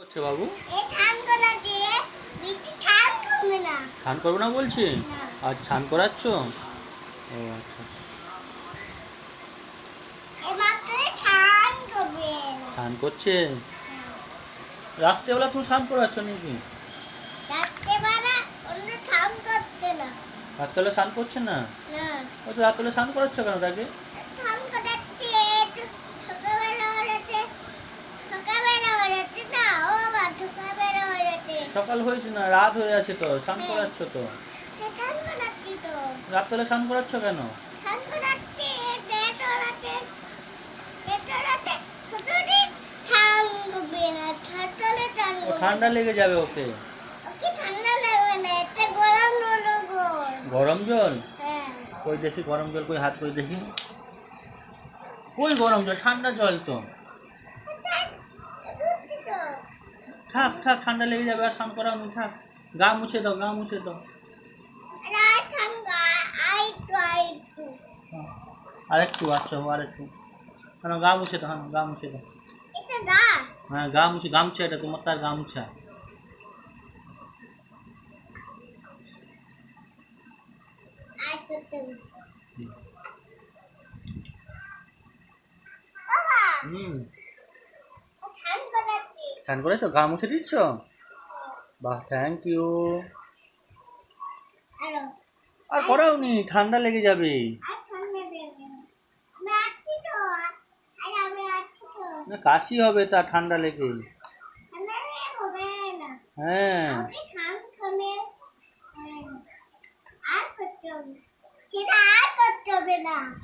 হচ্ছে বাবু? স্নান করবো না বলছি? আচ্ছা, স্নান করাচ্ছ? ও আচ্ছা আচ্ছা, স্নান করছে। রাত্রেবেলা তুমি স্নান করাচ্ছ নাকি? রাত্রেবেলা স্নান করছে না? ও তো রাত্রেবেলা স্নান করাচ্ছ কেন তাকে? সকাল হয়েছে না, রাত হয়ে আছে তো, স্নান করাচ্ছ তো। রাত্রেবেলা স্নান করাচ্ছ কেন? ও ঠান্ডা লেগে যাবে ওকে। গরম জল? কই দেখি গরম জল, কই হাত কই দেখি। কই গরম জল? ঠান্ডা জল তো। থাক থাক, ঠান্ডা লেগে যাবে, আর স্নান করাও নি, থাক। গা মুছে দাও, গা মুছে দাও। আরেকটু, আচ্ছা আরেকটু। হ্যাঁ, গা মুছে দাও, হ্যাঁ গা মুছে দাও। হ্যাঁ গা মুছে, গামছা এটা তোমার, তার গামছা। হুম, স্নান করেছো, গা মুছে দিচ্ছ? বাহ, থ্যাংক ইউ। আর করাও নি, ঠান্ডা লেগে যাবে। না, কাশি হবে তা ঠান্ডা লেগে। হ্যাঁ,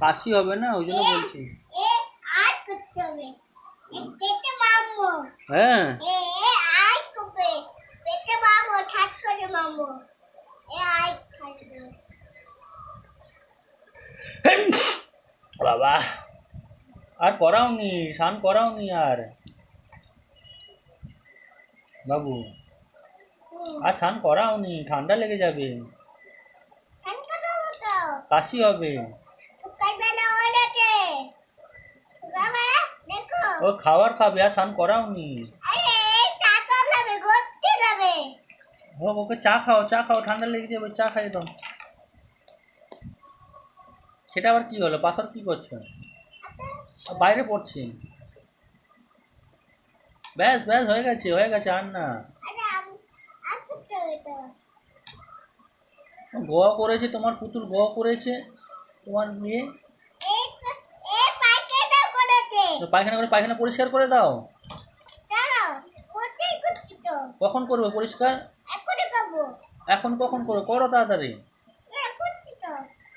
কাশি হবে না, ওই জন্য বলছি। হ্যাঁ, বাবা, আর করাও নি, স্নান করাও নি আর বাবু, আর স্নান করাও নি, ঠান্ডা লেগে যাবে, কাশি হবে। ও খাবার খাবে, আর স্নান করাও নি। হোক, ওকে চা খাও, চা খাও, ঠান্ডা লেগে যাবে, চা খাইয়ে দাও। সেটা আবার কি হলো? পাথর কি করছো? বাইরে পড়ছি। ব্যাস ব্যাস, হয়ে গেছে হয়ে গেছে, আর না। গোয়া করেছে তোমার পুতুল, গোয়া করেছে তোমার মেয়ে। তো পায়খানা করে, পায়খানা পরিষ্কার করে দাও। কখন করবে পরিষ্কার? এখন কখন করো? করো তাড়াতাড়ি।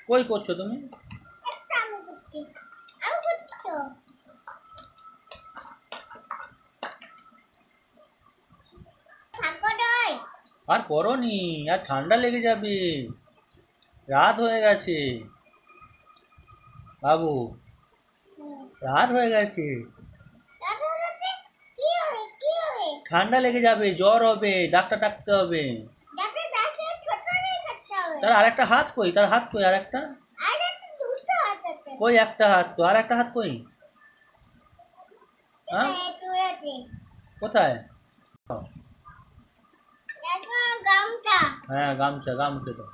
কই করছো তুমি? আর করো নি, আর ঠান্ডা লেগে যাবে, রাত হয়ে গেছে বাবু, রাত হয়ে গেছে, ঠান্ডা লেগে যাবে, জ্বর হবে, ডাক্তার ডাকতে হবে। তার আরেকটা হাত কই? তার হাত কই? আরেকটা কই? একটা হাত তো, আর একটা হাত কই? হ্যাঁ, কোথায়? হ্যাঁ গামছা, গামছা তো।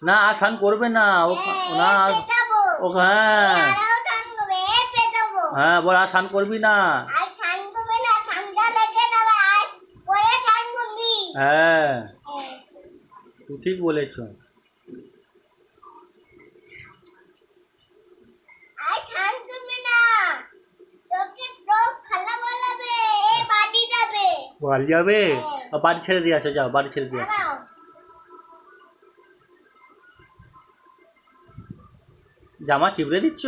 না, আর স্নান করবে না ও, না ও, হ্যাঁ হ্যাঁ, বল আর স্নান করবি না। হ্যাঁ, তুই ঠিক বলেছ। বাড়ি যাবে? বাড়ি ছেড়ে দিয়ে আসো, যাও বাড়ি ছেড়ে দিয়ে আসো। জামা চিবড়ে দিচ্ছ?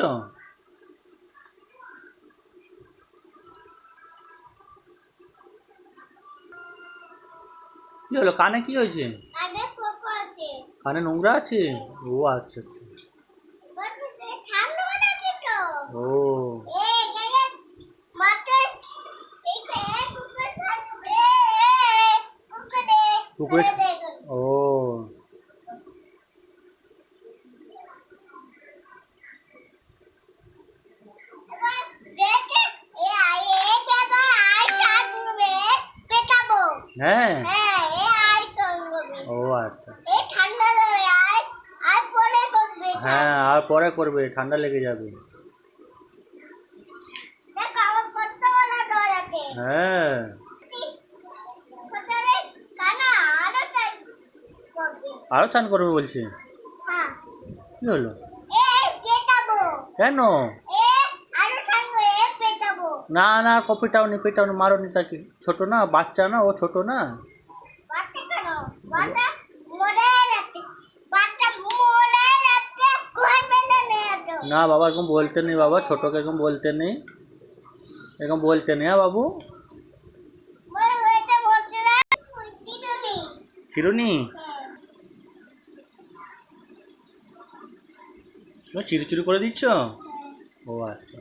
কি হলো, কানে কি হয়েছে? কানে নোংরা আছে? ও আচ্ছা আচ্ছা। ও, পুকুরে? ও, হ্যাঁ হ্যাঁ এ আই করবে ও আচ্ছা এ ঠান্ডা লাগে আই আই পরে করবে হ্যাঁ আর পরে করবে, ঠান্ডা লেগে যাবে। দেখ আমার কত বড় ডল আছে হ্যাঁ কোথারে কানা আরো টাই করবে আরো চান করবে বলছে। হ্যাঁ কি হলো? এ পেটাবো কেন? এ আরো ঠান্ডা এ পেটাবো না না কপিটাও নি, পেটাও নি, মারো নি তাকে, ছোট না, বাচ্চা না, ও ছোট না। বাচ্চা কেন বাচ্চা মরে যাচ্ছে বাচ্চা মরে যাচ্ছে করবে না তো না বাবা এরকম বলতে নেই, বাবা ছোটকে এরকম বলতে নেই, এরকম বলতে নেই। হ্যাঁ বাবু মই ওইটা বলতে না চিরুনি চিরুনি, তুমি চিরুচিরু করে দিচ্ছ? ও আচ্ছা।